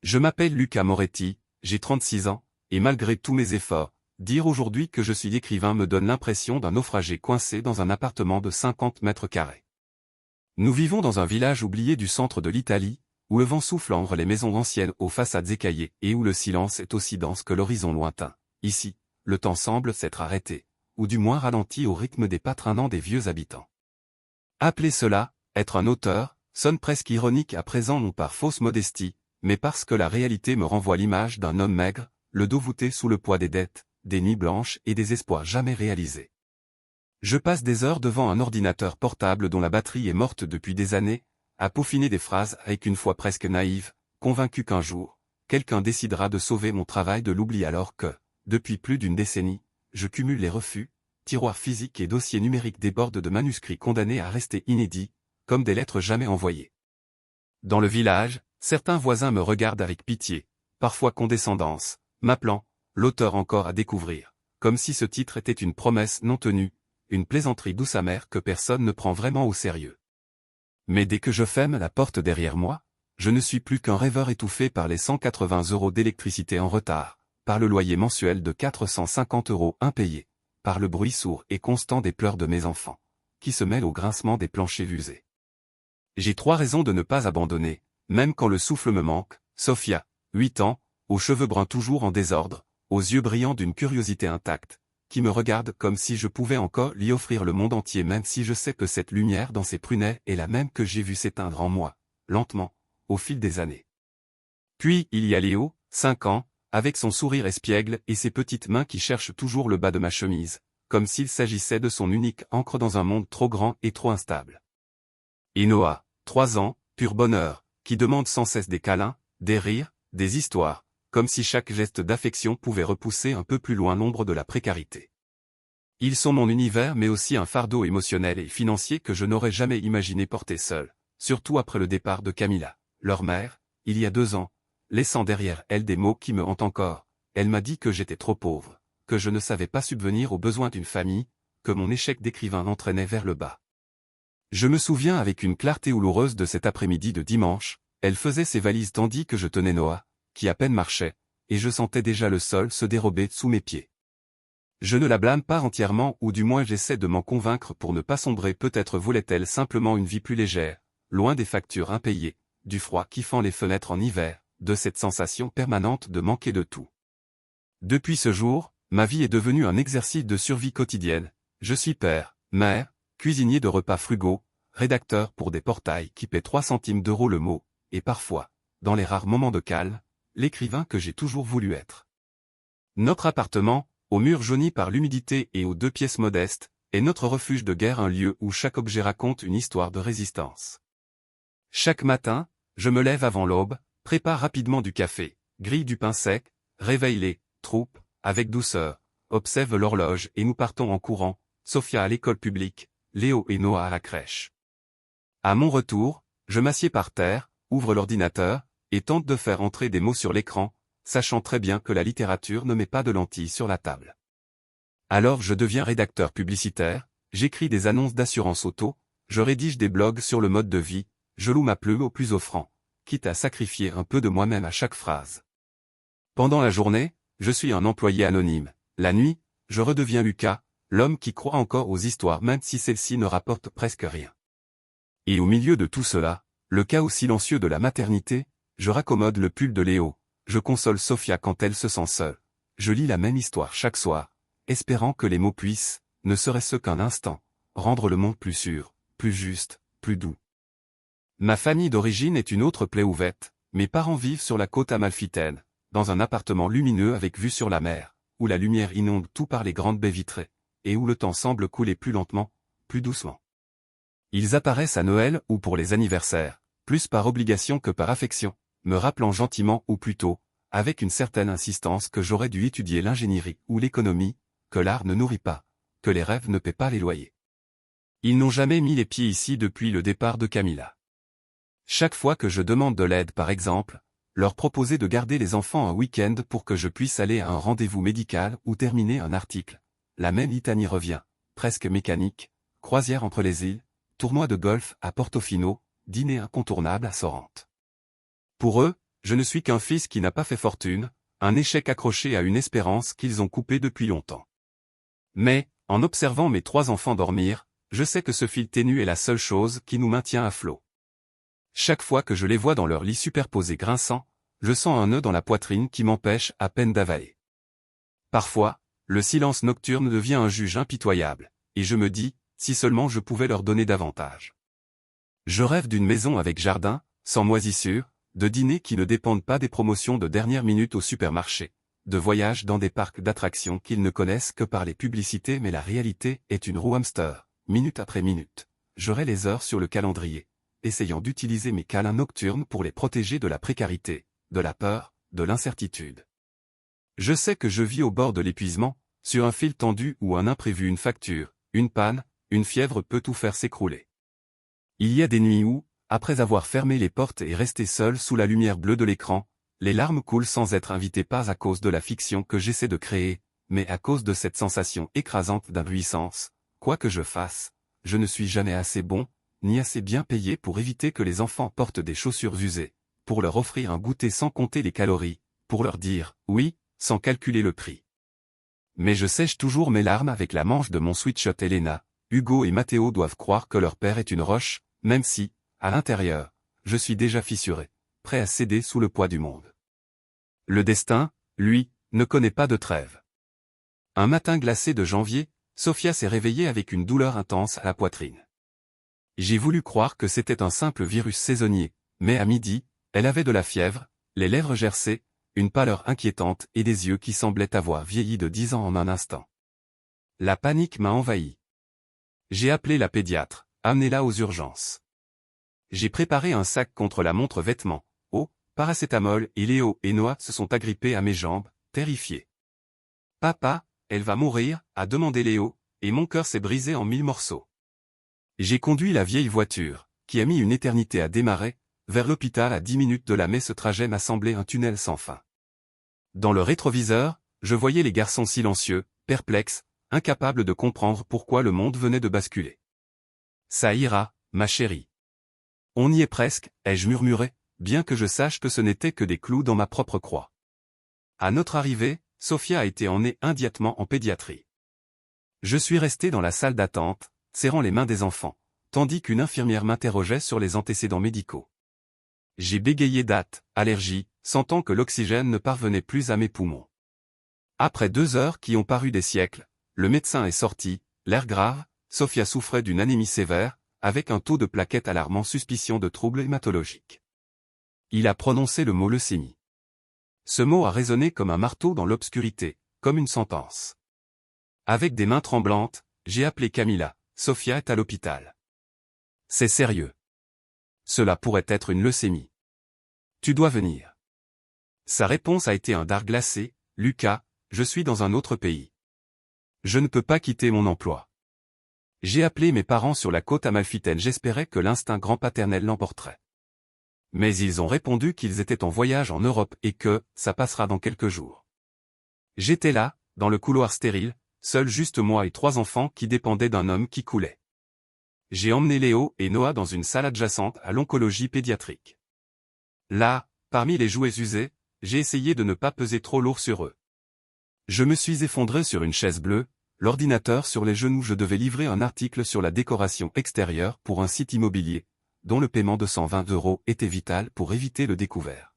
Je m'appelle Luca Moretti, j'ai 36 ans, et malgré tous mes efforts, dire aujourd'hui que je suis écrivain me donne l'impression d'un naufragé coincé dans un appartement de 50 mètres carrés. Nous vivons dans un village oublié du centre de l'Italie, où le vent souffle entre les maisons anciennes aux façades écaillées et où le silence est aussi dense que l'horizon lointain. Ici, le temps semble s'être arrêté, ou du moins ralenti au rythme des pas traînants des vieux habitants. Appeler cela, être un auteur, sonne presque ironique à présent non par fausse modestie, mais parce que la réalité me renvoie l'image d'un homme maigre, le dos voûté sous le poids des dettes, des nuits blanches et des espoirs jamais réalisés. Je passe des heures devant un ordinateur portable dont la batterie est morte depuis des années, à peaufiner des phrases avec une foi presque naïve, convaincu qu'un jour, quelqu'un décidera de sauver mon travail de l'oubli alors que, depuis plus d'une décennie, je cumule les refus, tiroirs physiques et dossiers numériques débordent de manuscrits condamnés à rester inédits, comme des lettres jamais envoyées. Dans le village, certains voisins me regardent avec pitié, parfois condescendance, m'appelant « l'auteur encore à découvrir », comme si ce titre était une promesse non tenue, une plaisanterie douce amère que personne ne prend vraiment au sérieux. Mais dès que je ferme la porte derrière moi, je ne suis plus qu'un rêveur étouffé par les 180 € d'électricité en retard, par le loyer mensuel de 450 € impayé, par le bruit sourd et constant des pleurs de mes enfants, qui se mêlent au grincement des planchers usés. J'ai 3 raisons de ne pas abandonner, même quand le souffle me manque. Sophia, 8 ans, aux cheveux bruns toujours en désordre, aux yeux brillants d'une curiosité intacte, qui me regarde comme si je pouvais encore lui offrir le monde entier même si je sais que cette lumière dans ses prunelles est la même que j'ai vu s'éteindre en moi, lentement, au fil des années. Puis il y a Léo, 5 ans, avec son sourire espiègle et ses petites mains qui cherchent toujours le bas de ma chemise, comme s'il s'agissait de son unique encre dans un monde trop grand et trop instable. Et Noah, 3 ans, pur bonheur, qui demande sans cesse des câlins, des rires, des histoires, comme si chaque geste d'affection pouvait repousser un peu plus loin l'ombre de la précarité. Ils sont mon univers mais aussi un fardeau émotionnel et financier que je n'aurais jamais imaginé porter seul, surtout après le départ de Camilla, leur mère, il y a 2 ans, laissant derrière elle des mots qui me hantent encore. Elle m'a dit que j'étais trop pauvre, que je ne savais pas subvenir aux besoins d'une famille, que mon échec d'écrivain l'entraînait vers le bas. Je me souviens avec une clarté douloureuse de cet après-midi de dimanche, elle faisait ses valises tandis que je tenais Noah, qui à peine marchait, et je sentais déjà le sol se dérober sous mes pieds. Je ne la blâme pas entièrement ou du moins j'essaie de m'en convaincre pour ne pas sombrer, peut-être voulait-elle simplement une vie plus légère, loin des factures impayées, du froid qui fend les fenêtres en hiver, de cette sensation permanente de manquer de tout. Depuis ce jour, ma vie est devenue un exercice de survie quotidienne, je suis père, mère, cuisinier de repas frugaux, rédacteur pour des portails qui paient 3 centimes d'euros le mot, et parfois, dans les rares moments de calme, l'écrivain que j'ai toujours voulu être. Notre appartement, aux murs jaunis par l'humidité et aux 2 pièces modestes, est notre refuge de guerre, un lieu où chaque objet raconte une histoire de résistance. Chaque matin, je me lève avant l'aube, prépare rapidement du café, grille du pain sec, réveille les troupes, avec douceur, observe l'horloge et nous partons en courant, Sophia à l'école publique, Léo et Noah à la crèche. À mon retour, je m'assieds par terre, ouvre l'ordinateur, et tente de faire entrer des mots sur l'écran, sachant très bien que la littérature ne met pas de lentilles sur la table. Alors je deviens rédacteur publicitaire, j'écris des annonces d'assurance auto, je rédige des blogs sur le mode de vie, je loue ma plume au plus offrant, quitte à sacrifier un peu de moi-même à chaque phrase. Pendant la journée, je suis un employé anonyme, la nuit, je redeviens Lucas, l'homme qui croit encore aux histoires même si celles-ci ne rapportent presque rien. Et au milieu de tout cela, le chaos silencieux de la maternité, je raccommode le pull de Léo, je console Sophia quand elle se sent seule, je lis la même histoire chaque soir, espérant que les mots puissent, ne serait-ce qu'un instant, rendre le monde plus sûr, plus juste, plus doux. Ma famille d'origine est une autre plaie ouverte, mes parents vivent sur la côte amalfitaine, dans un appartement lumineux avec vue sur la mer, où la lumière inonde tout par les grandes baies vitrées, et où le temps semble couler plus lentement, plus doucement. Ils apparaissent à Noël ou pour les anniversaires, plus par obligation que par affection, me rappelant gentiment ou plutôt, avec une certaine insistance que j'aurais dû étudier l'ingénierie ou l'économie, que l'art ne nourrit pas, que les rêves ne paient pas les loyers. Ils n'ont jamais mis les pieds ici depuis le départ de Camilla. Chaque fois que je demande de l'aide par exemple, leur proposer de garder les enfants un week-end pour que je puisse aller à un rendez-vous médical ou terminer un article, la même litanie revient, presque mécanique, croisière entre les îles, tournoi de golf à Portofino, dîner incontournable à Sorrente. Pour eux, je ne suis qu'un fils qui n'a pas fait fortune, un échec accroché à une espérance qu'ils ont coupée depuis longtemps. Mais, en observant mes 3 enfants dormir, je sais que ce fil ténu est la seule chose qui nous maintient à flot. Chaque fois que je les vois dans leur lit superposé grinçant, je sens un nœud dans la poitrine qui m'empêche à peine d'avaler. Parfois, le silence nocturne devient un juge impitoyable, et je me dis, si seulement je pouvais leur donner davantage. Je rêve d'une maison avec jardin, sans moisissure, de dîners qui ne dépendent pas des promotions de dernière minute au supermarché, de voyages dans des parcs d'attractions qu'ils ne connaissent que par les publicités, mais la réalité est une roue hamster, minute après minute. J'aurai les heures sur le calendrier, essayant d'utiliser mes câlins nocturnes pour les protéger de la précarité, de la peur, de l'incertitude. Je sais que je vis au bord de l'épuisement, sur un fil tendu où un imprévu, une facture, une panne, une fièvre peut tout faire s'écrouler. Il y a des nuits où, après avoir fermé les portes et resté seul sous la lumière bleue de l'écran, les larmes coulent sans être invitées, pas à cause de la fiction que j'essaie de créer, mais à cause de cette sensation écrasante d'impuissance. Quoi que je fasse, je ne suis jamais assez bon, ni assez bien payé pour éviter que les enfants portent des chaussures usées, pour leur offrir un goûter sans compter les calories, pour leur dire « oui » sans calculer le prix. Mais je sèche toujours mes larmes avec la manche de mon sweatshirt. Elena, Hugo et Matteo doivent croire que leur père est une roche, même si, à l'intérieur, je suis déjà fissuré, prêt à céder sous le poids du monde. Le destin, lui, ne connaît pas de trêve. Un matin glacé de janvier, Sophia s'est réveillée avec une douleur intense à la poitrine. J'ai voulu croire que c'était un simple virus saisonnier, mais à midi, elle avait de la fièvre, les lèvres gercées, une pâleur inquiétante et des yeux qui semblaient avoir vieilli de 10 ans en un instant. La panique m'a envahi. J'ai appelé la pédiatre, amenez-la aux urgences. J'ai préparé un sac contre la montre vêtements, eau, paracétamol, et Léo et Noah se sont agrippés à mes jambes, terrifiés. « Papa, elle va mourir » a demandé Léo, et mon cœur s'est brisé en 1000 morceaux. J'ai conduit la vieille voiture, qui a mis une éternité à démarrer, vers l'hôpital à 10 minutes de là, mais ce trajet m'a semblé un tunnel sans fin. Dans le rétroviseur, je voyais les garçons silencieux, perplexes, incapables de comprendre pourquoi le monde venait de basculer. « Ça ira, ma chérie. On y est presque » ai-je murmuré, bien que je sache que ce n'était que des clous dans ma propre croix. À notre arrivée, Sophia a été emmenée immédiatement en pédiatrie. Je suis resté dans la salle d'attente, serrant les mains des enfants, tandis qu'une infirmière m'interrogeait sur les antécédents médicaux. J'ai bégayé date, allergie, sentant que l'oxygène ne parvenait plus à mes poumons. Après 2 heures qui ont paru des siècles, le médecin est sorti, l'air grave. Sophia souffrait d'une anémie sévère, avec un taux de plaquettes alarmant, suspicion de troubles hématologiques. Il a prononcé le mot leucémie. Ce mot a résonné comme un marteau dans l'obscurité, comme une sentence. Avec des mains tremblantes, j'ai appelé Camilla. Sophia est à l'hôpital. C'est sérieux. Cela pourrait être une leucémie. Tu dois venir. Sa réponse a été un dard glacé. Lucas, je suis dans un autre pays. Je ne peux pas quitter mon emploi. J'ai appelé mes parents sur la côte amalfitaine, j'espérais que l'instinct grand-paternel l'emporterait. Mais ils ont répondu qu'ils étaient en voyage en Europe et que, ça passera dans quelques jours. J'étais là, dans le couloir stérile, seul, juste moi et 3 enfants qui dépendaient d'un homme qui coulait. J'ai emmené Léo et Noah dans une salle adjacente à l'oncologie pédiatrique. Là, parmi les jouets usés, j'ai essayé de ne pas peser trop lourd sur eux. Je me suis effondré sur une chaise bleue, l'ordinateur sur les genoux. Je devais livrer un article sur la décoration extérieure pour un site immobilier, dont le paiement de 120 € était vital pour éviter le découvert.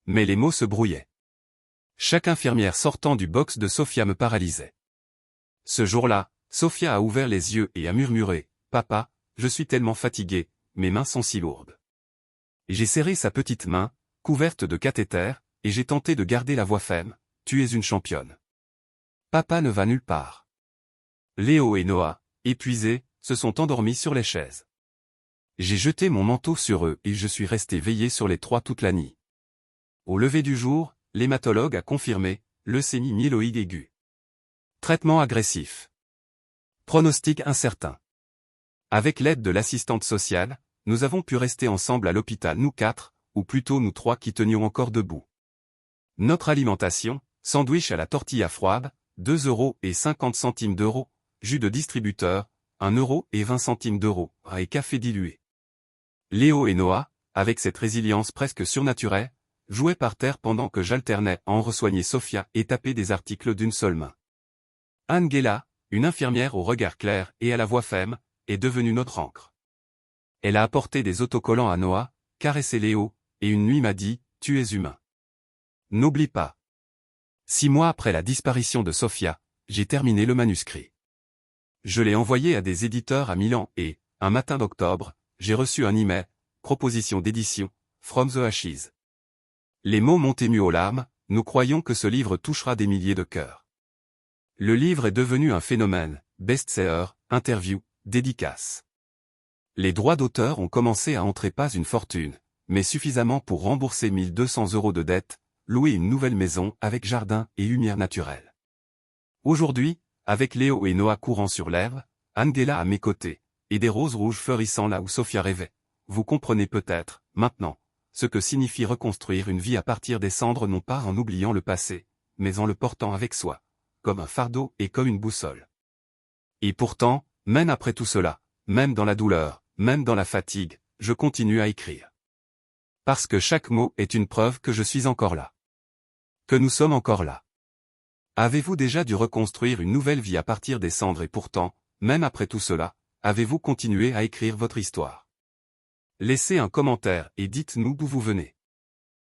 Mais les mots se brouillaient. Chaque infirmière sortant du box de Sophia me paralysait. Ce jour-là, Sophia a ouvert les yeux et a murmuré « Papa, je suis tellement fatiguée, mes mains sont si lourdes. » J'ai serré sa petite main, couverte de cathéter, et j'ai tenté de garder la voix ferme « Tu es une championne. Papa ne va nulle part. » Léo et Noah, épuisés, se sont endormis sur les chaises. J'ai jeté mon manteau sur eux et je suis resté veillé sur les 3 toute la nuit. Au lever du jour, l'hématologue a confirmé leucémie myéloïde aiguë. Traitement agressif. Pronostic incertain. Avec l'aide de l'assistante sociale, nous avons pu rester ensemble à l'hôpital, nous 4, ou plutôt nous 3 qui tenions encore debout. Notre alimentation, sandwich à la tortilla froide, 2,50 €, jus de distributeur, 1,20 € et café dilué. Léo et Noah, avec cette résilience presque surnaturelle, jouait par terre pendant que j'alternais à en resoigner Sofia et taper des articles d'une seule main. Angela, une infirmière au regard clair et à la voix ferme, est devenue notre ancre. Elle a apporté des autocollants à Noah, caressé Léo, et une nuit m'a dit, tu es humain. N'oublie pas. 6 mois après la disparition de Sofia, j'ai terminé le manuscrit. Je l'ai envoyé à des éditeurs à Milan et, un matin d'octobre, j'ai reçu un email, proposition d'édition, From the Ashes. Les mots m'ont ému aux larmes, nous croyons que ce livre touchera des milliers de cœurs. Le livre est devenu un phénomène, best-seller, interview, dédicace. Les droits d'auteur ont commencé à entrer pas une fortune, mais suffisamment pour rembourser 1 200 € de dette, louer une nouvelle maison avec jardin et lumière naturelle. Aujourd'hui, avec Léo et Noah courant sur l'herbe, Angela à mes côtés, et des roses rouges fleurissant là où Sofia rêvait, vous comprenez peut-être, maintenant, ce que signifie reconstruire une vie à partir des cendres non pas en oubliant le passé, mais en le portant avec soi, comme un fardeau et comme une boussole. Et pourtant, même après tout cela, même dans la douleur, même dans la fatigue, je continue à écrire. Parce que chaque mot est une preuve que je suis encore là. Que nous sommes encore là. Avez-vous déjà dû reconstruire une nouvelle vie à partir des cendres et pourtant, même après tout cela, avez-vous continué à écrire votre histoire? Laissez un commentaire et dites-nous d'où vous venez.